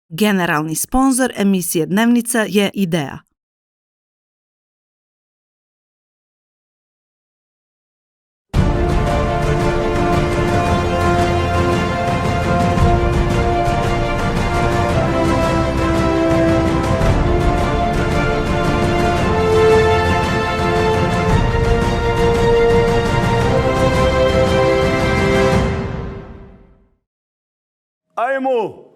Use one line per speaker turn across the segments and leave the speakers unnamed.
Generalni sponzor emisije Dnevnica je IDEA.
Ajmo!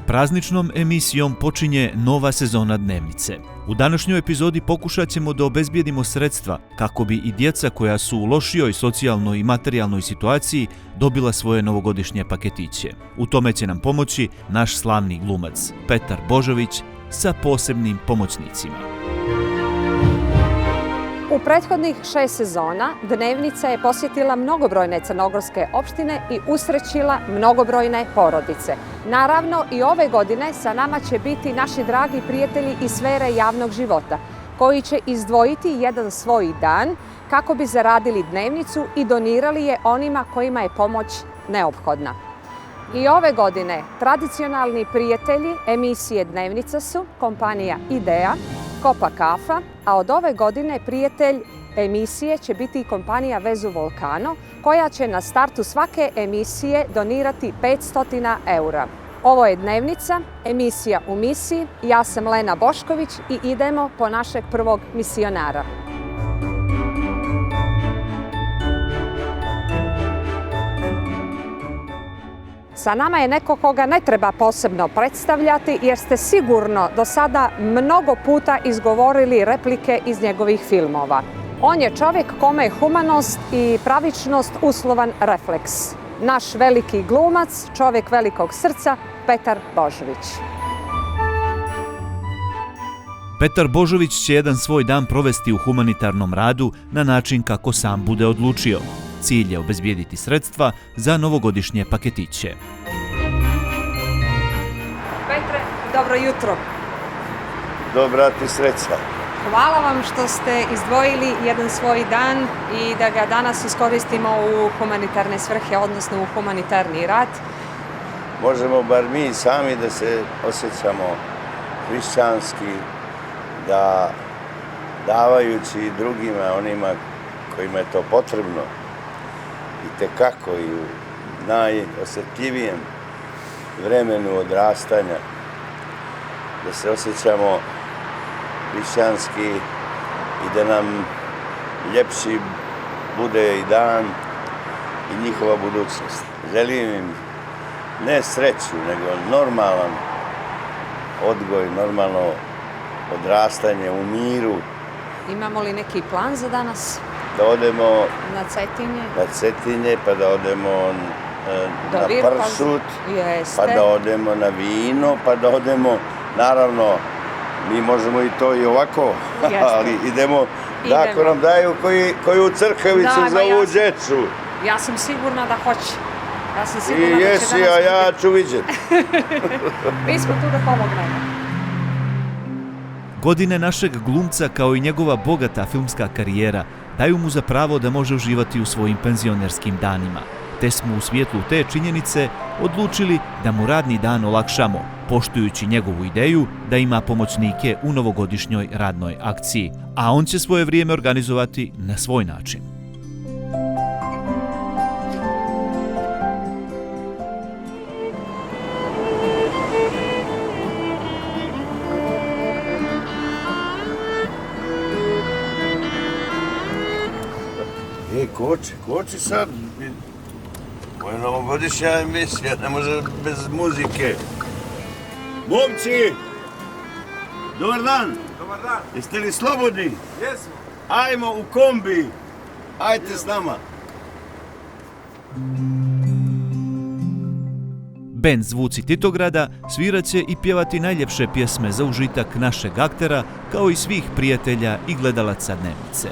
Prazničnom emisijom počinje nova sezona Dnevnice. U današnjoj epizodi pokušat ćemo da obezbijedimo sredstva kako bi i djeca koja su u lošijoj socijalnoj i materijalnoj situaciji dobila svoje novogodišnje paketiće. U tome će nam pomoći naš slavni glumac Petar Božović sa posebnim pomoćnicima.
U prethodnih 6 sezona Dnevnica je posjetila mnogobrojne crnogorske opštine i usrećila mnogobrojne porodice. Naravno, i ove godine sa nama će biti naši dragi prijatelji iz sfere javnog života, koji će izdvojiti jedan svoj dan kako bi zaradili Dnevnicu i donirali je onima kojima je pomoć neophodna. I ove godine tradicionalni prijatelji emisije Dnevnica su kompanija IDEA, Kopa Kafa, a od ove godine prijatelj emisije će biti i kompanija Vezu Volcano, koja će na startu svake emisije donirati 500 eura. Ovo je Dnevnica, emisija u misiji. Ja sam Lena Bošković i idemo po našeg prvog misionara. Sa nama je neko koga ne treba posebno predstavljati jer ste sigurno do sada mnogo puta izgovorili replike iz njegovih filmova. On je čovjek kome je humanost i pravičnost uslovan refleks. Naš veliki glumac, čovjek velikog srca, Petar Božović.
Petar Božović će jedan svoj dan provesti u humanitarnom radu na način kako sam bude odlučio. Cilj je obezbijediti sredstva za novogodišnje paketiće.
Petre, dobro jutro.
Dobra ti sreća.
Hvala vam što ste izdvojili jedan svoj dan i da ga danas iskoristimo u humanitarne svrhe, odnosno u humanitarni rad.
Možemo bar mi sami da se osjećamo hrišćanski, da davajući drugima, onima kojima je to potrebno, i tekako i u najosjetljivijem vremenu odrastanja, da se osjećamo hrišćanski i da nam ljepši bude i dan i njihova budućnost. Želim im ne sreću, nego normalan odgoj, normalno odrastanje u miru.
Imamo li neki plan za danas?
Da odemo
na
Cetinje, pa da odemo na pršut, pa da odemo na vino, pa da odemo, naravno, mi možemo i to i ovako, ali idemo, da ako nam daju koju crkavicu za ovu djecu.
Ja sam sigurna da hoće.
I jesi, a ja ću vidjeti.
Mi smo tu da pomognemo.
Godine našeg glumca kao i njegova bogata filmska karijera daju mu za pravo da može uživati u svojim penzionerskim danima. Te smo u svjetlu te činjenice odlučili da mu radni dan olakšamo, poštujući njegovu ideju da ima pomoćnike u novogodišnjoj radnoj akciji, a on će svoje vrijeme organizovati na svoj način.
Koči sad. Ovo je novogodišnja emisija, ne može bez muzike. Momci! Dobar dan!
Dobar dan!
Jeste li slobodni?
Jesmo!
Ajmo u kombi! Ajte s nama!
Bend Zvuci Titograda svirat će i pjevati najljepše pjesme za užitak našeg aktera, kao i svih prijatelja i gledalaca Dnevnice.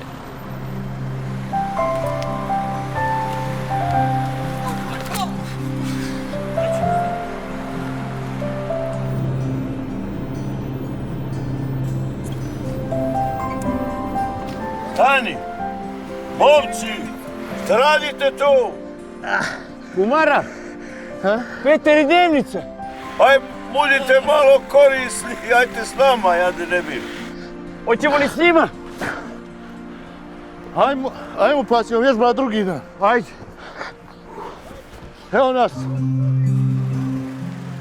Stani! Momci! Šta radite tu?
Kumara, Petar i Dnevnica.
Aj, budite malo korisni, ajte s nama, ja da ne bih.
Hoćemo li s njima?
Ajmo pa ćemo vježbati drugi dan.
Ajde.
Evo nas.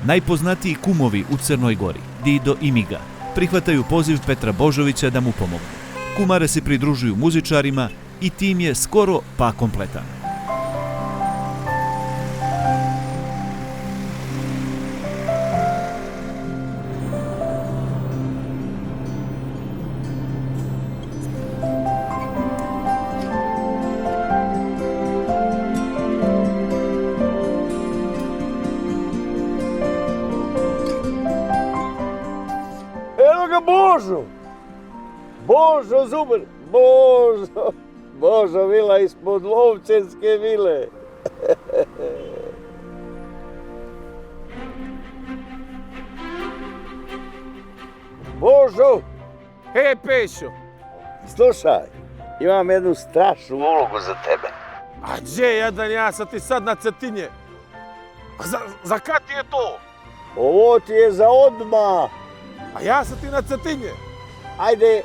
Najpoznatiji kumovi u Crnoj Gori, Dido i Miga, prihvataju poziv Petra Božovića da mu pomognu. Kumare se pridružuju muzičarima i tim je skoro pa kompletan.
Evo ga Božo! Božo Zuber! Božo! Božo vila ispod Lovćenske vile! Božo! Pešo! Slušaj, imam jednu strašnu ulogu za tebe.
A gdje jedan ja sam ti sad na Cetinje? Za kad ti je to?
Ovo ti je za odmah.
A ja sam ti na Cetinje.
Ajde,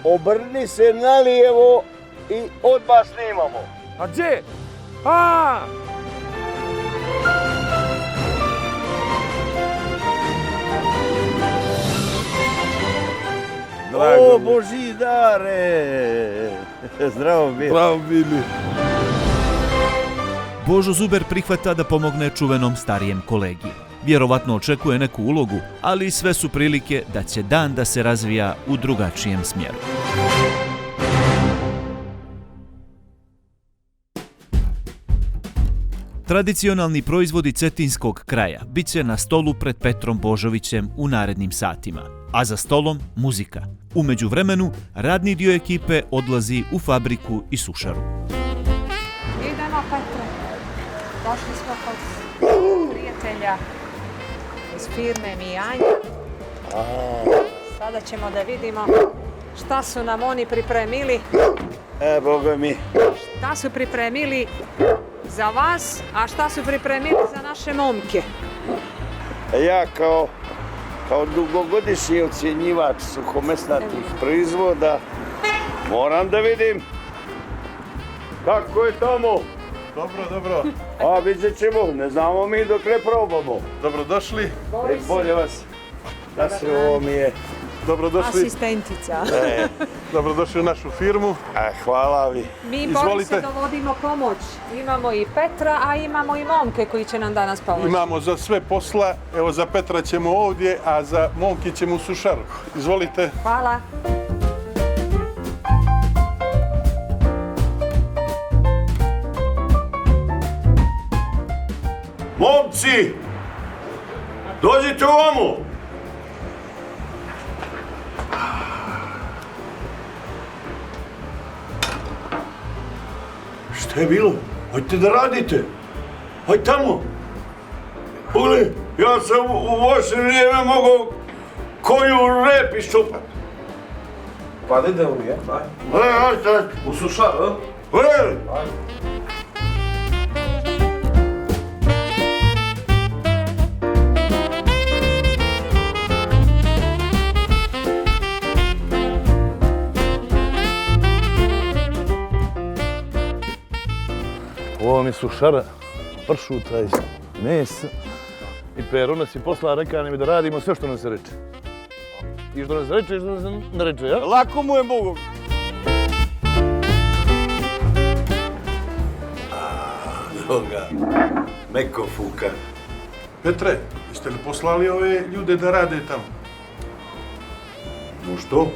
obrni se nalijevo i odmah snimamo.
A gdje? A!
O, Božidare! Zdravo bili.
Bravo bili.
Božo Zuber prihvata da pomogne čuvenom starijem kolegi. Vjerovatno očekuje neku ulogu, ali sve su prilike da će dan da se razvija u drugačijem smjeru. Tradicionalni proizvodi cetinskog kraja bit će na stolu pred Petrom Božovićem u narednim satima, a za stolom muzika. U međuvremenu, radni dio ekipe odlazi u fabriku i sušaru.
Idemo, Petre. Došli smo kod prijatelja iz firme Mijanja. Sada ćemo da vidimo šta su nam oni pripremili.
Boga mi.
Šta su pripremili za vas, a šta su pripremili za naše momke?
Ja kao dugogodišnji ocjenjivač suhomesnatih proizvoda moram da vidim kako je tamo.
Dobro.
A vidjet ćemo, ne znamo mi dok ne probamo.
Dobrodošli.
Bolje vas. Da se ovo mi je.
Dobrodošli.
Asistentica.
Dobrodošli u našu firmu.
Hvala vi.
Mi Boris se dovodimo pomoć. Imamo i Petra, a imamo i momke koji će nam danas pomoći.
Imamo za sve posla. Evo za Petra ćemo ovdje, a za momke ćemo u sušaru. Izvolite.
Hvala.
Momci! Dođite ovamo! Šta je bilo? Hajde da radite! Hajde tamo! Pogledaj, ja sam u vaše vrijeme mogao koju rep iščupat.
Pa da idemo mi,
Hajde!
u sušar, a?
Hajde!
Ovo mi je sušara, pršuta i mesa. I Pero nas je posla rekao nam da radimo sve što nam se reče. I što nam se reče i što nam se ne reče, ja?
Lako mu je Bogom. Evo ga, meko fuka.
Petre, jeste li poslali ove ljude da rade tamo?
No što?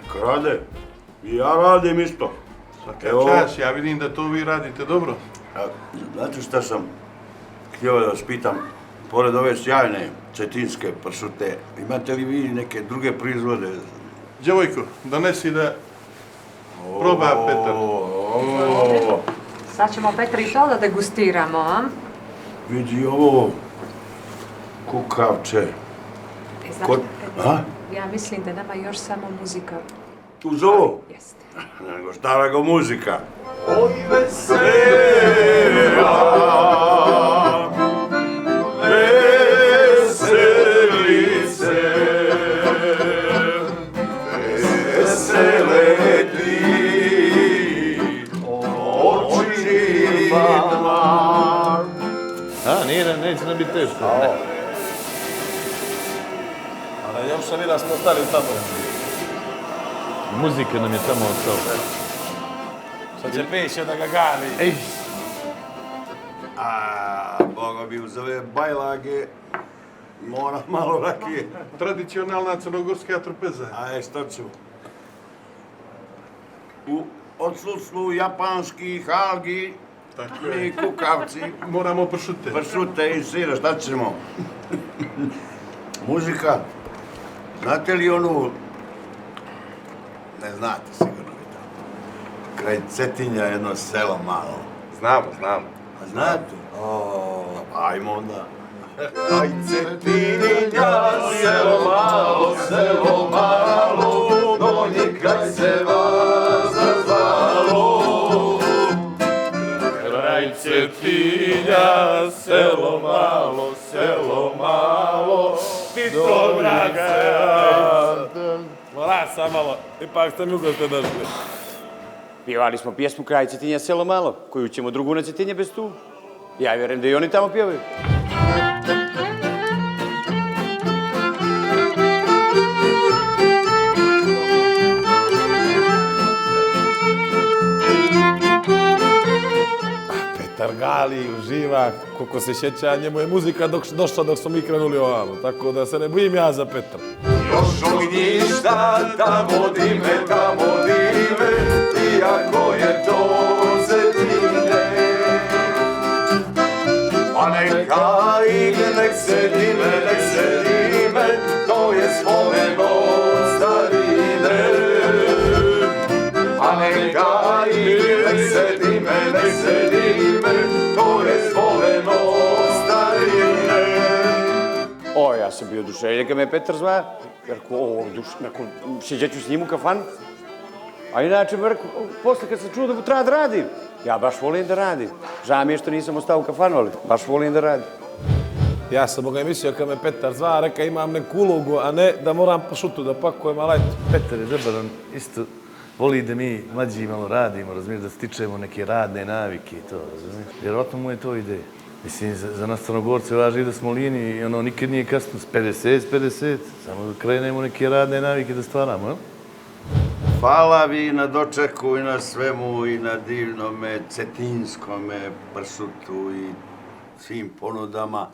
Neka rade. I ja radim isto.
Svaka čast, ja vidim da to vi radite dobro.
Znate šta sam htio da vas pitam? Pored ove sjajne cetinske pršute, imate li vi neke druge proizvode?
Djevojko, donesi da proba Petar.
Sad ćemo Petra i to da degustiramo, a?
Vidi ovo kukavče.
Znači, ja mislim da nama još samo muzika
Uz ovo?
Jeste.
Nego šta nego muzika.
Oj vesela, veselice, vesele ti očima.
A, nije, neće nam biti teško.
Ali još sam vidio smo stali tamo.
Muzika nam je tamo ostala.
Sad će peše da ga gali.
Ej,
Boga bi uz ove bajlage mora malo rakije.
Tradicionalna crnogorska trpeza.
A što ću? U odslučnu japanskih algi mi kukavci,
Moramo pršute.
pršute i sira, šta ćemo? Muzika. Znate li onu... Ne znate sigurno vi to. Kraj Cetinja jedno selo malo.
Znamo.
A znate? Ajmo onda.
Aj Cetinja, selo malo, donji kraj se vas nazvalo.
Kraj Cetinja, selo malo, Tito brace. Mora sam malo, ipak ste mi ugoste došli.
Pjevali smo pjesmu Kraj Cetinja, selo malo, koju ćemo drugu na Cetinje bez tu. Ja vjerujem da i oni tamo pjevaju.
Petar gali, uživa, koliko se sjeća, njemu je muzika došla dok smo mi krenuli ovamo, tako da se ne bojim ja za Petra.
Još ognjišta tamo dime, iako je to Cetinje. A neka ih nek se dime, to je spomeno starine. A neka ih nek se dime, to je spomeno starine. O, ja sam bio oduševljen kad me Petar zva, jer nakon sjeđeću s njim u kafanu. A inače, posle kad sam čuo da treba da radim, ja baš volim da radim. Žao mi je što nisam ostao u kafanu, ali baš volim da radim.
Ja sam Boga mislio kad me Petar zva, reka imam neku ulogu, a ne da moram po šutu da pakujem, ali eto.
Petar je dobar, on isto voli da mi mlađi malo radimo, razumiješ, da stičemo neke radne navike i to, razumiješ. Vjerojatno mu je to ideja. Mislim, za nas Crnogorce važi da smo liniji i ono nikad nije kasno, s 50, samo da krenemo neke radne navike da stvaramo, jel?
Hvala vi na dočeku i na svemu i na divnome cetinskome pršutu i svim ponudama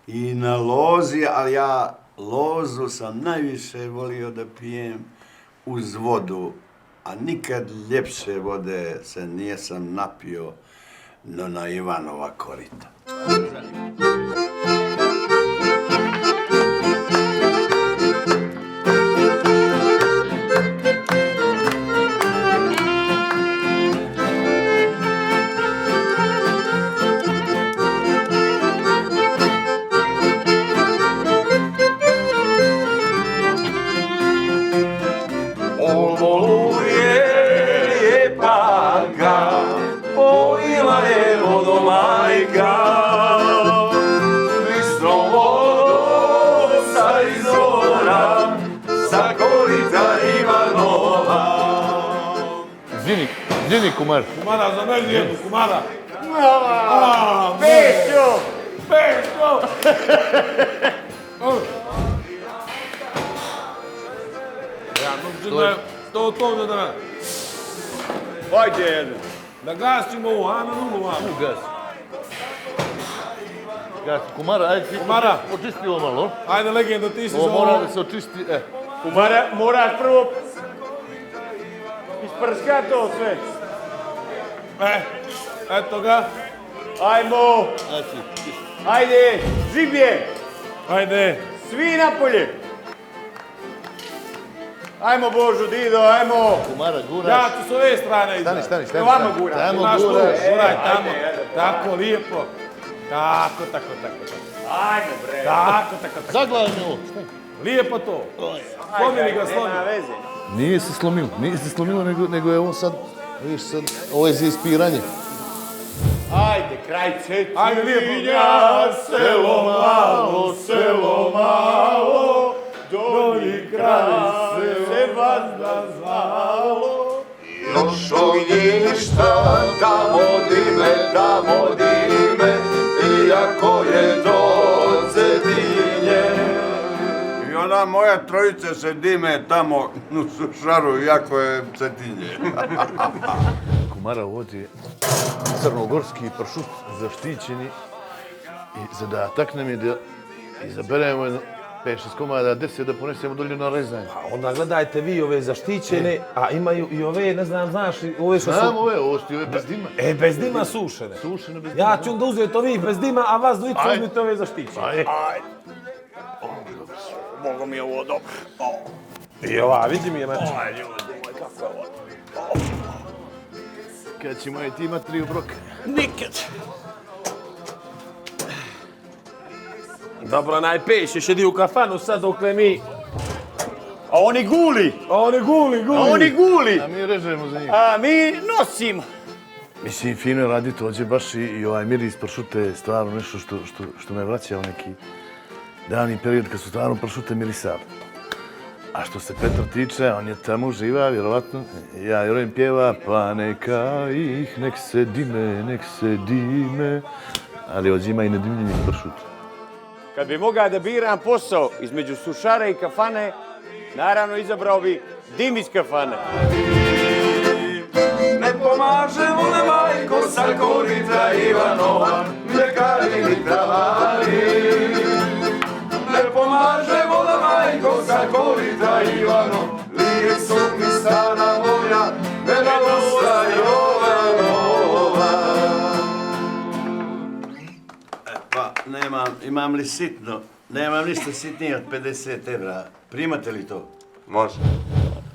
i na lozi, ali ja lozu sam najviše volio da pijem uz vodu, a nikad ljepše vode se nijesam napio no na Ivanova korita.
Gdje kumar?
Kumara, za meni jednu, kumara.
Pešo!
Ja mislim da je to da...
Hajde jednu.
Da gasimo ovo, a na nulu vamo.
Gas. Kumara, ajde ti očisti ovo malo.
Ajde, legendo, ti si za
ovo. Ovo mora da se očisti,
Kumara, moraš prvo isprska to sve.
Eto ga.
Ajmo! Ajde, žibje!
Ajde.
Svi napolje! Ajmo Božu, Dido, ajmo!
Kumara, guraš.
Ja ću s ove strane izaći.
Stani.
Vamo guraš.
Tamo
Imaš tu,
guraš.
guraj tamo. Tako, lijepo. Tako.
Ajmo bre!
Tako.
Zaglavaj mi ovo.
Lijepo to. Slomili ga,
Nema veze.
Nije se slomilo, nego je ovo sad, vidiš sad, ovo je za ispiranje.
Ajde, kraj Cetinja.
Ajde, lijepo.
Selo malo, donji kraj se vazda zvalo. Još ognjišta, tamo dime, iako je do Cetinje.
I ona moja trojica se dime tamo u sušaru, iako je Cetinje.
Kumara, ovo ti je crnogorski pršut zaštićeni i zadatak nam je da izaberemo 5-6 komada, 10 da ponesemo dolje na rezanje.
A onda gledajte vi ove zaštićene, a imaju i ove, ne znam, znaš, ove što su...
Znam ove su ove bez dima.
Bez dima sušene.
Sušene bez dima.
Ja ću onda uzeti ovih bez dima, a vas dvojica uzmite ove zaštićene.
Ajde.
Bogo mi je ovo dobro.
I ova, vidi mi je meč.
Kad ćemo i ti imati 3 obroka?
Nikad. Dobro, najpeš, još jedi u kafanu sad dokle mi...
A oni guli.
A mi režemo za njih.
A mi nosimo.
Mislim, fino je raditi ovdje baš i ovaj miris pršute je stvarno nešto što me vraća u neki davni period kad su stvarno pršute mirisali. A što se Petra tiče, on je tamo uživa, vjerovatno. Ja vjerujem pjeva, pa neka ih, nek se dime. Ali ovdje ima i nedimljenih pršuta.
Kad bi mogao da biram posao između sušare i kafane, naravno izabrao bi dim iz kafane.
Ne pomaže vole majko sa korita Ivanova, mljekari ni travari. Ne pomaže vole majko sa korita Ivanova, lijek su mi stara moja, mena dosta Jovanova.
Pa, imam li sitno? Nemam ništa sitnije od 50 evra. Primate li to?
Može.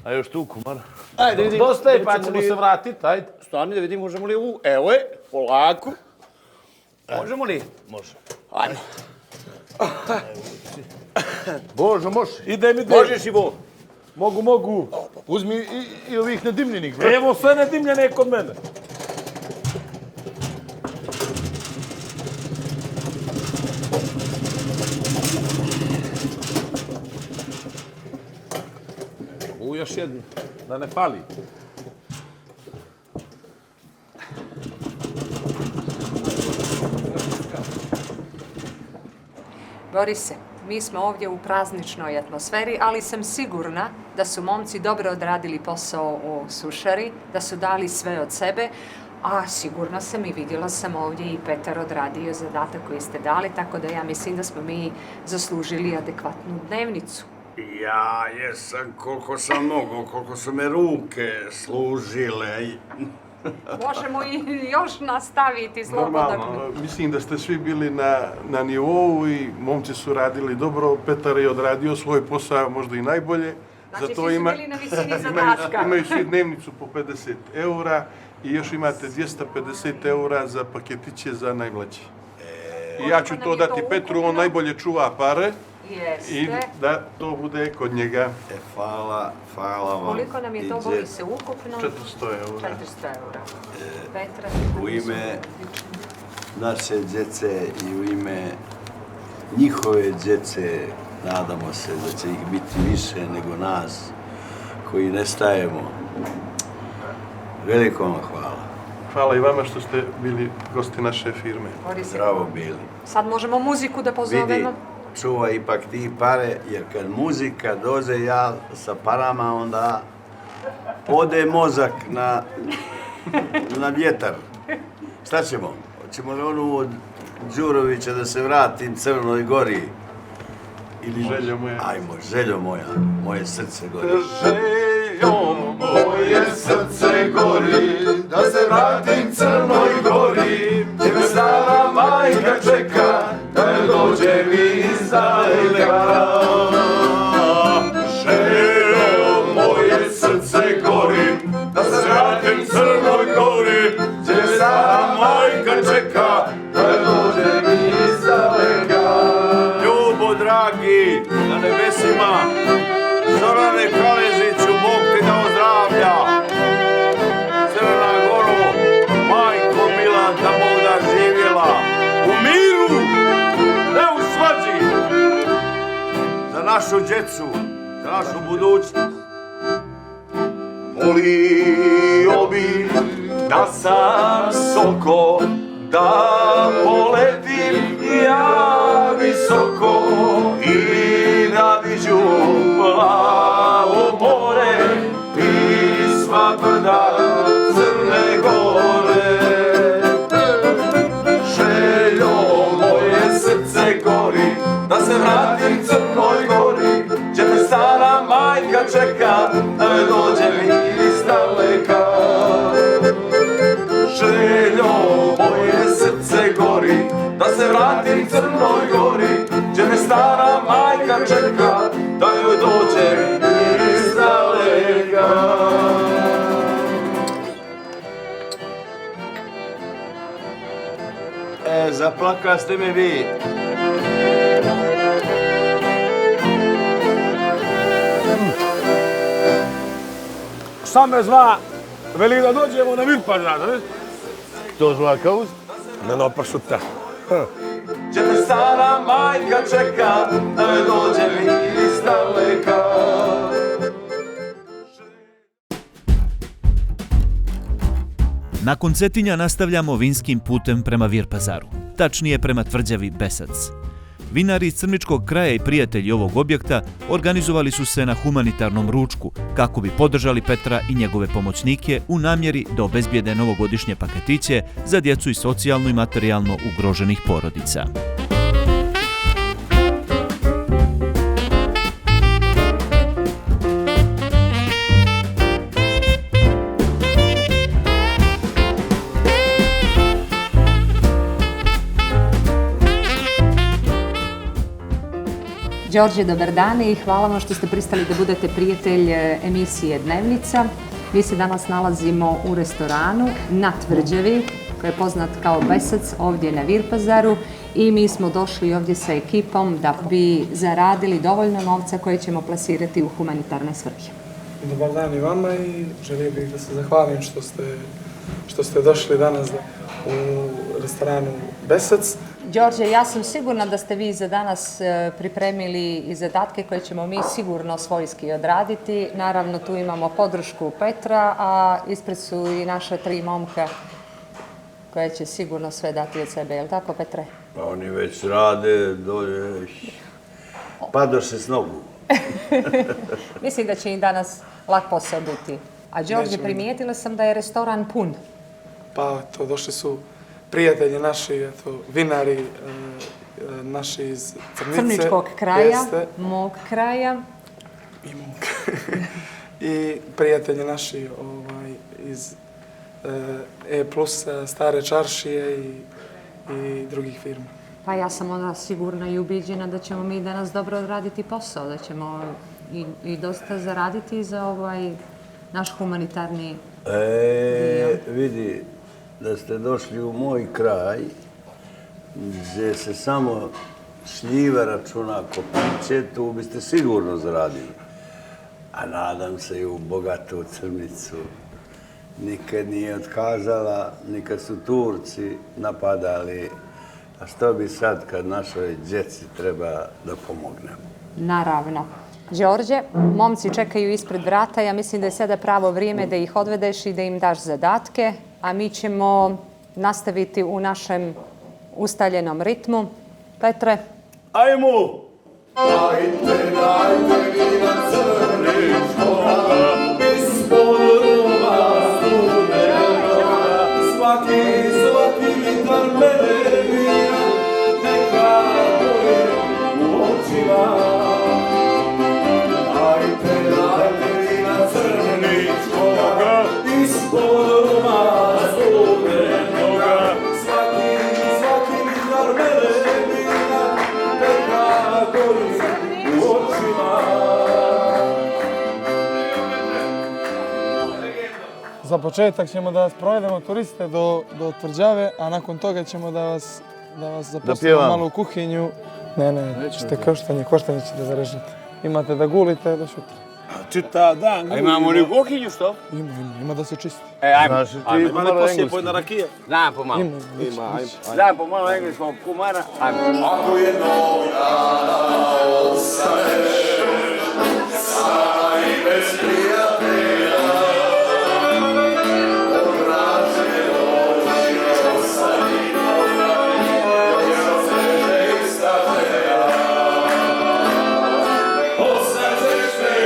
A još tu, kumar.
Ajde, vidim. Dosta je, pa ćemo se vratiti, ajde.
Stani da vidim možemo li ovu. Evo je, polako. Možemo li?
Može.
Ajde.
Božo, može.
Ide mi
Možeš i Bo.
Mogu.
Uzmi i ovih nedimljenih.
Evo sve nedimljene kod mene. Još jednu, da ne fali.
Borise, mi smo ovdje u prazničnoj atmosferi, ali sam sigurna da su momci dobro odradili posao u sušari, da su dali sve od sebe, a sigurna sam i vidjela sam ovdje i Petar odradio zadatak koji ste dali, tako da ja mislim da smo mi zaslužili adekvatnu dnevnicu.
Ja jesam koliko sam mogao, koliko su me ruke služile.
Možemo i još nastaviti slobodno.
Normalno, mislim da ste svi bili na nivou i momci su radili dobro. Petar je odradio svoj posao možda i najbolje.
Znači, svi su bili na visini zadatka.
Imaju svi dnevnicu po 50 eura i još imate 250 eura za paketiće za najmlađe. I ja ću to dati Petru, on najbolje čuva pare. I da to bude kod njega.
Hvala vam.
Koliko nam je to, Borise, ukupno?
400 eura.
400 eura. Petra?
U ime naše djece i u ime njihove djece nadamo se da će ih biti više nego nas koji ne stajemo. Veliko vam hvala.
Hvala i vama što ste bili gosti naše firme.
Zdravo bili.
Sad možemo muziku da pozovemo.
Vidi, čuva ipak ti pare, jer kad muzika dođe ja sa parama, onda ode mozak na vjetar. Šta ćemo? Hoćemo li onu od Đurovića da se vratim Crnoj Gori? Ili
Željo moja.
Ajmo, željo moja, moje srce gori.
Željo moje srce gori, da se vratim Crnoj Gori, gdje me stara majka čeka, da ne dođe mi iz daleka. Željo moje srce gori, da se vratim Crnoj Gori, gdje me stara majka čeka, da ne dođe mi iz daleka.
Ljubo dragi, na nebesima, Zorane Kaležiću, Bog
našu djecu, za našu budućnost.
Volio bi da sam soko, da poletim ja visoko i da viđu plavo more i sva brda Crne Gore. Željo moje srce gori, da se vratim Crnoj Gori, gdje me stara majka čeka, da me dođe iz daleka. Željo moje srce gori, da se vratim Crnoj Gori, gdje me stara majka čeka, da joj dođe iz daleka.
Zaplaka ste me vi.
Sam me zva, veli da dođemo na Virpazar, ne?
To zva kauz?
Meno pršuta.
Gdje me stara majka čeka, da me dođe iz daleka.
Nakon Cetinja nastavljamo vinskim putem prema Virpazaru, tačnije prema tvrđavi Besac. Vinari iz Crničkog kraja i prijatelji ovog objekta organizovali su se na humanitarnom ručku kako bi podržali Petra i njegove pomoćnike u namjeri da obezbijede novogodišnje paketiće za djecu iz socijalno i materijalno ugroženih porodica.
Đorđe, dobar dan i hvala vam što ste pristali da budete prijatelj emisije Dnevnica. Mi se danas nalazimo u restoranu na tvrđavi, koji je poznat kao Besac, ovdje na Virpazaru, i mi smo došli ovdje sa ekipom da bi zaradili dovoljno novca koje ćemo plasirati u humanitarne svrhe.
Dobar dan i vama i želio bih da se zahvalim što ste došli danas u restoranu Besac.
Đorđe, ja sam sigurna da ste vi za danas pripremili i zadatke koje ćemo mi sigurno svojski odraditi. Naravno, tu imamo podršku Petra, a ispred su i naša 3 momka koja će sigurno sve dati od sebe. Je li tako, Petre?
Pa oni već rade, dolje, padoše s nogu.
Mislim da će im danas lak posao biti. A Đorđe, primijetila sam da je restoran pun.
Pa to došli su prijatelji naši, eto, vinari naši iz Crnice.
Crničkog kraja, mog kraja.
I mog. I prijatelji naši iz E+, Stare Čaršije i drugih firma.
Pa ja sam onda sigurna i ubiđena da ćemo mi danas dobro odraditi posao, da ćemo i dosta zaraditi za naš humanitarni dio.
Vidi, da ste došli u moj kraj, gdje se samo šljive računa kopiće, tu biste sigurno zaradili. A nadam se i u bogatu Crnicu. Nikad nije otkazala, nikad su Turci napadali. A što bi sad kad našoj djeci treba da pomognemo?
Naravno. Đorđe, momci čekaju ispred vrata, ja mislim da je sada pravo vrijeme da ih odvedeš i da im daš zadatke, a mi ćemo nastaviti u našem ustaljenom ritmu. Petre?
Ajmo!
Dajte mi na Crničkoga, ispod ruma studenoga, svaki litar mene vina, neka gori u očima. Dajte mi na Crničkoga, ispod ruma studenoga, svaki litar mene vina, neka gori u očima.
Za početak ćemo da vas provedemo turiste do tvrđave, a nakon toga ćemo da vas zaposlimo malo u kuhinju. Ne, ćete koštanje ćete da zarežete. Imate da gulite do šutra.
Čita dan.
A imamo li kuhinju, što?
Ima da se čisti.
Ajmo.
Znaš, ti
Ima li
kumara
poslije
engleski.
pojena rakija?
Znam pomalo.
Ima,
Znam pomalo engleskog kumara. Ajmo.
Ako je noga ostaneš, sama i bez prijatelja, odraže oči ostani, još se ne istateja. Ostaćeš me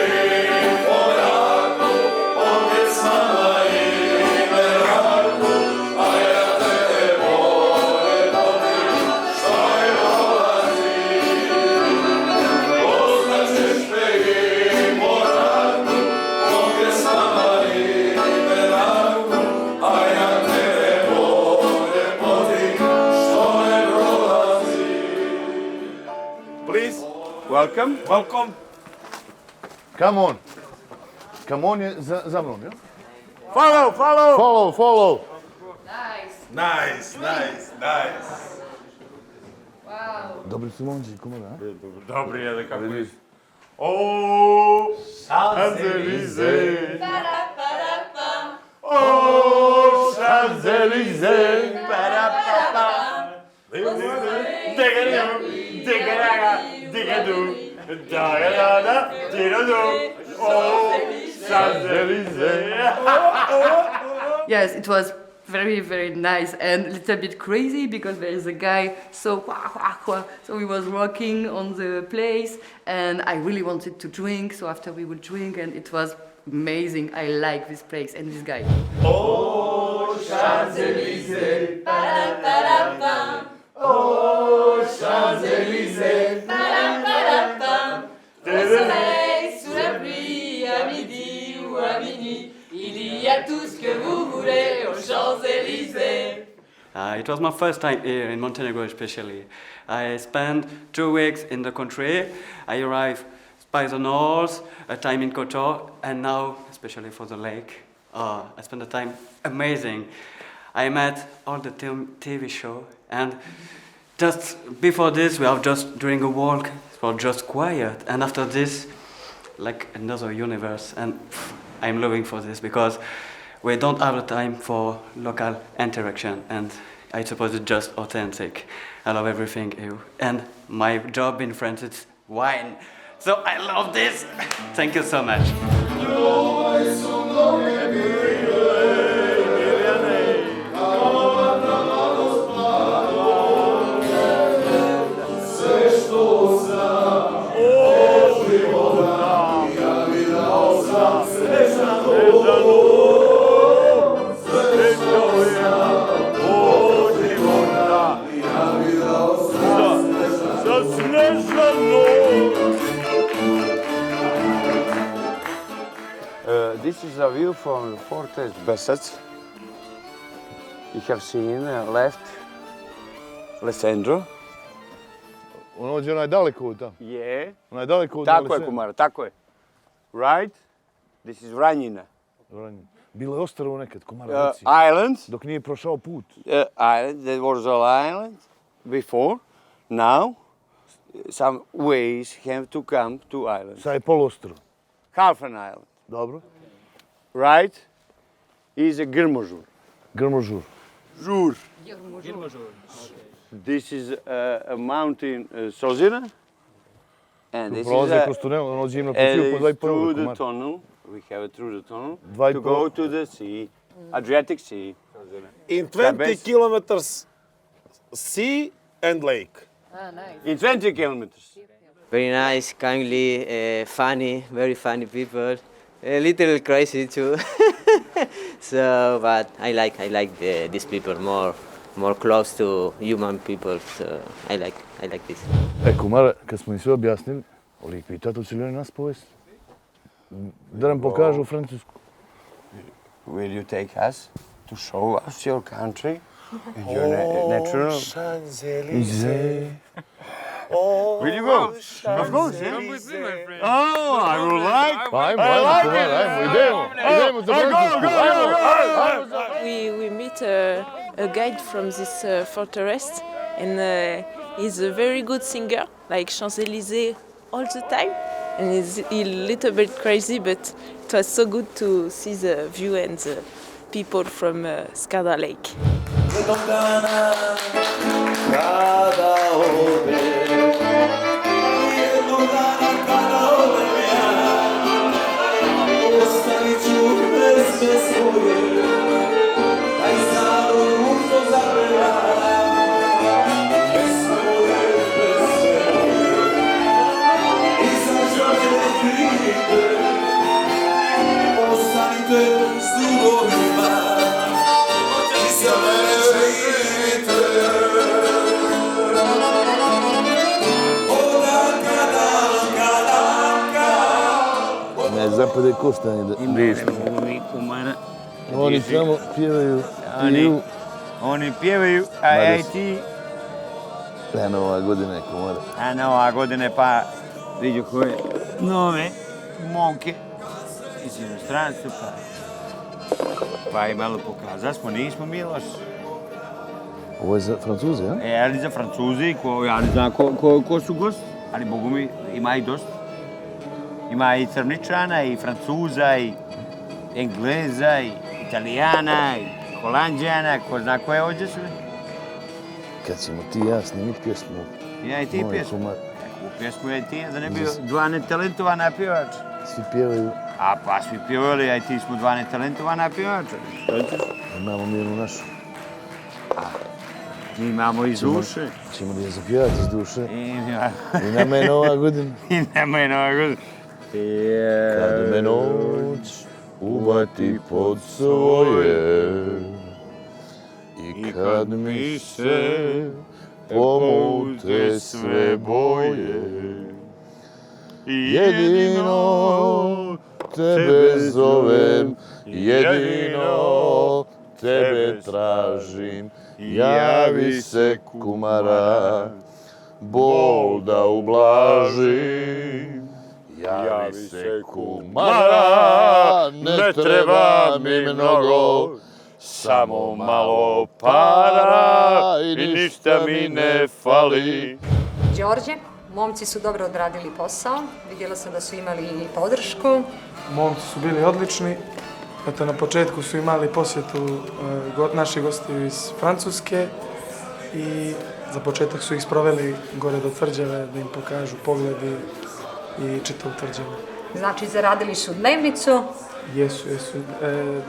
po mraku, opet s nama i mraku, a ja tebe volim otim što je dolazi. Ostaćeš me i po mraku, opet s nama i mraku, a ja tebe volim otim što je dolazi.
Please,
Welcome.
welcome.
Come on. Come on je za mnom, jel?
Follow, follow.
Follow, follow.
Nice.
Dobri su momci, kumara, a?
Dobri je, da kako je. O, Champs-Élysées. O, Champs-Élysées.
Yes, it was very, very nice and a little bit crazy because there is a guy so he was walking on the place and I really wanted to drink, so after we would drink and it was amazing. I like this place and this guy.
Oh, Champs-Élysées. Oh, Champs-Élysées.
Au soleil, sous la pluie, à midi ou à minuit, il y a tout ce que vous voulez aux Champs-Élysées.
It was my first time here in Montenegro especially. I spent 2 weeks in the country. I arrived by the north, a time in Kotor, and now, especially for the lake, I spent the time amazing. I met all the TV show, and just before this, we are just doing a walk. It was just quiet, and after this, like another universe, and I'm loving for this because we don't have the time for local interaction, and I suppose it's just authentic. I love everything here, and my job in France is wine, so I love this. Thank you so much.
This is a view from Fortress Besec. You have seen left Alessandro.
Ono je onaj daleko tamo.
Yeah.
Onaj daleko
Tako je, kumara, tako je. Right? This is Vranjina.
Bilo je ostrvo nekad, kumara.
Island.
Dok nije prošao put.
Island, that was an island before. Now, some ways have to come to island.
Sad je poluostrvo.
Half an island.
Dobro.
Right? Is a Grmožur.
Grmožur.
Žur. This is a mountain, Sozina. And this
Prolaze kroz tunel, ono zimno počiju po 2,5
through the
kumara.
tunnel. We have it through the tunnel
2,5
to go to the sea, Adriatic Sea.
In 20 kilometers sea and lake.
In 20 kilometers.
Very nice, kindly, funny, very funny people. A little crazy too. So, but I like these people more close to human people. So I like this.
Kumara, kad smo im sve objasnili, lik pita, to će li oni nas povesti? Da nam pokažu Francusku.
Will you take us to show us your country and your natural?
Champs-Élysées.
Will you go? Of course, yeah.
Come with me, my friend.
Oh, I would like.
Ajmo, kumara, ajmo, idemo za Francusku.
We meet a guide from this fortress, and he's a very good singer, like Champs-Élysées all the time. and it's a little bit crazy, but it was so good to see the view and the people from Skarda Lake.
Zapade koštanje da lišno. Oni samo pjevaju.
Oni pjevaju, a ti...
Nova godina je komara.
A Nova godine pa vidio koje nove momke iz inostranstva pa i malo pokazali smo, nismo mi loši.
Ovo je za Francuze, ja?
Ali za Francuze, ja ne znam ko su gosti, ali Bogu mi ima i dosta. Ima i Crničana, i Francuza, i Engleza, i Italijana, i Holandjana, ko zna koje ovdje su.
Kad ćemo ti i ja snimit pjesmu.
Ja i ti pjesmu. Neku pjesmu ja i ti, da ne bi dva netalentovana pjevača.
Svi pjevaju.
A pa svi pjevali, ja i ti smo dva netalentovana pjevača.
Imamo mi jednu našu.
Mi imamo iz duše.
Ćemo li je zapjevati iz duše? I nama je Nova godina.
I nama je Nova godina.
Kad me noć uvati pod svoje i kad mi se pomute sve boje, jedino tebe zovem, jedino tebe tražim, javi se kumara, bol da ublažim. Javi se kumara, ne treba mi mnogo, samo malo para i ništa mi ne fali.
Đorđe, momci su dobro odradili posao, vidjela sam da su imali i podršku.
Momci su bili odlični. Eto, na početku su imali posjetu naši gosti iz Francuske i za početak su ih sproveli gore do tvrđave da im pokažu pogledi i čitavu tvrđavu.
Znači, zaradili su dnevnicu?
Jesu.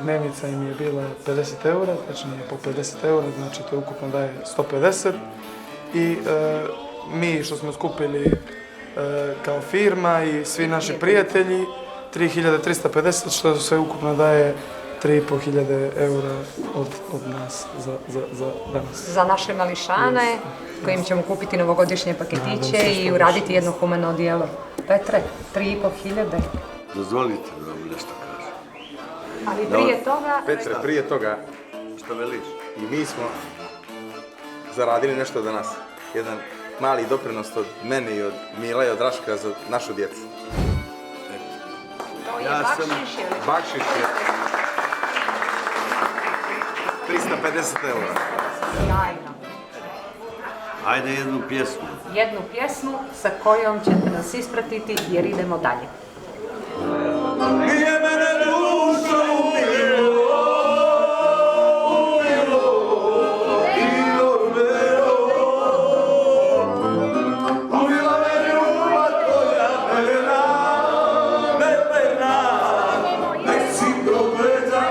Dnevnica im je bila 50 eura, tačnije po 50 eura, znači to ukupno daje 150. I mi što smo skupili kao firma i svi naši prijatelji, 3350, što sve ukupno daje 3500 eura od nas za danas.
Za naše mališane, kojim ćemo kupiti novogodišnje paketiće i uraditi jedno humano djelo. Petre, 3500.
Dozvolite da vam nešto kažem.
Ali prije toga...
Petre, prije toga, što veliš, i mi smo zaradili nešto za nas. Jedan mali doprinos od mene i od Mila i od Raška za našu djecu.
To je bakšiš ili?
Bakšiš je 350 eura.
Sjajno.
Ajde jednu pjesmu.
Jednu pjesmu sa kojom ćete nas ispratiti jer idemo dalje.
Nije mene duša umilo, i odmero. Ubila me ljubav koja neverna, nek si prokleta.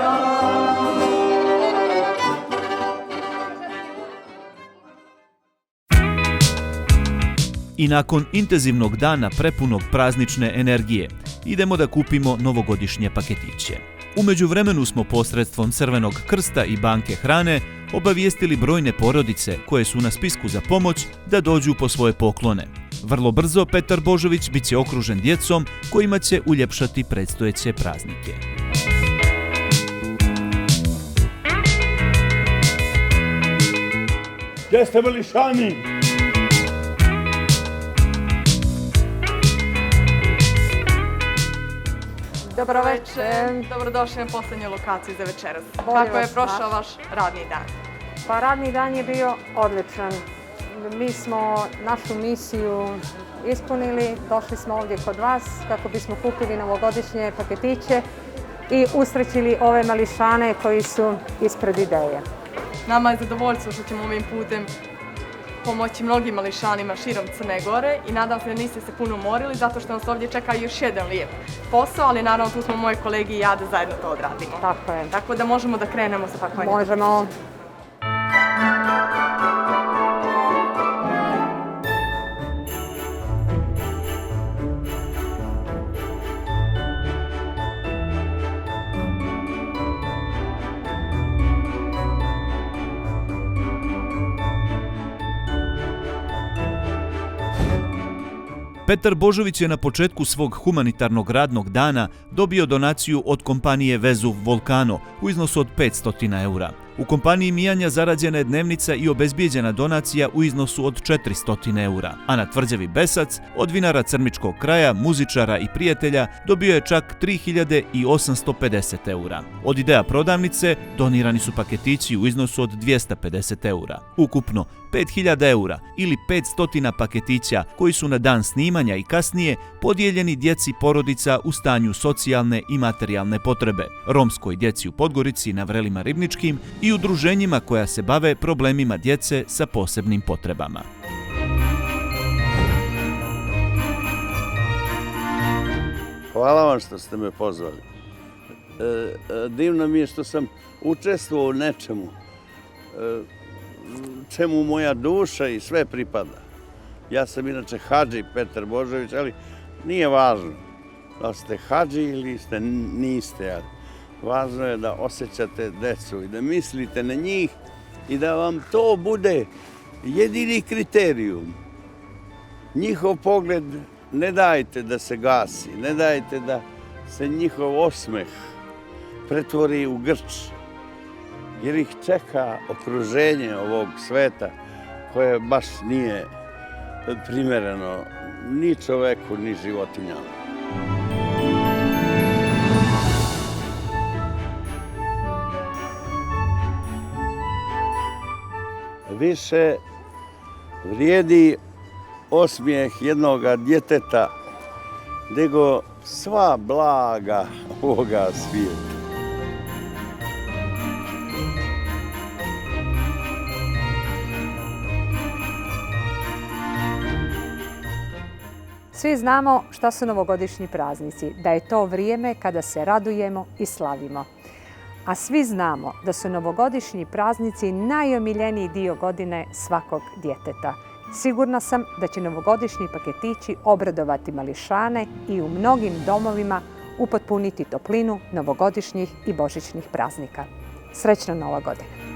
I nakon intenzivnog dana prepunog praznične energije, idemo da kupimo novogodišnje paketiće. U međuvremenu smo posredstvom Crvenog krsta i banke hrane obavijestili brojne porodice koje su na spisku za pomoć da dođu po svoje poklone. Vrlo brzo Petar Božović bit će okružen djecom kojima će uljepšati predstojeće praznike.
Gdje ste mališani?
Dobro večer.
Dobrodošli na posljednju lokaciju za večeras.
Bolje
Kako je
vas
prošao
našla.
vaš radni dan?
Pa radni dan je bio odličan. Mi smo našu misiju ispunili, došli smo ovdje kod vas kako bismo kupili novogodišnje paketiće i usrećili ove mališane koji su ispred ideje.
Nama je zadovoljstvo što ćemo ovim putem pomoći mnogim mališanima širom Crne Gore i nadam se da niste se puno umorili zato što nas ovdje čeka još jedan lijep posao, ali naravno tu smo moje kolege i ja da zajedno to odradimo.
Tako je.
Tako da možemo da krenemo sa pakovanjem.
Možemo.
Petar Božović je na početku svog humanitarnog radnog dana dobio donaciju od kompanije Vezuv Volcano u iznosu od 500 eura. U kompaniji Mijanja zarađena je dnevnica i obezbijeđena donacija u iznosu od 400 eura, a na tvrđavi Besac od vinara Crmičkog kraja, muzičara i prijatelja dobio je čak 3850 eura. Od Ideja prodavnice donirani su paketići u iznosu od 250 eura. Ukupno 5000 eura ili 500 paketića koji su na dan snimanja i kasnije podijeljeni djeci porodica u stanju socijalne i materijalne potrebe, romskoj djeci u Podgorici na Vrelima Ribničkim i udruženjima koja se bave problemima djece sa posebnim potrebama.
Hvala vam što ste me pozvali. Divno mi je što sam učestvovao u nečemu čemu moja duša i sve pripada. Ja sam inače hadži Petar Božović, ali nije važno da ste hadži ili niste. Ali važno je da osjećate decu i da mislite na njih i da vam to bude jedini kriterijum. Njihov pogled ne dajte da se gasi, ne dajte da se njihov osmeh pretvori u grč, jer ih čeka okruženje ovog sveta koje baš nije primereno ni čoveku, ni životinjama. Više vrijedi osmijeh jednoga djeteta nego sva blaga ovoga svijeta.
Svi znamo šta su novogodišnji praznici, da je to vrijeme kada se radujemo i slavimo. A svi znamo da su novogodišnji praznici najomiljeniji dio godine svakog djeteta. Sigurna sam da će novogodišnji paketići obradovati mališane i u mnogim domovima upotpuniti toplinu novogodišnjih i božićnih praznika. Srećna Nova godina!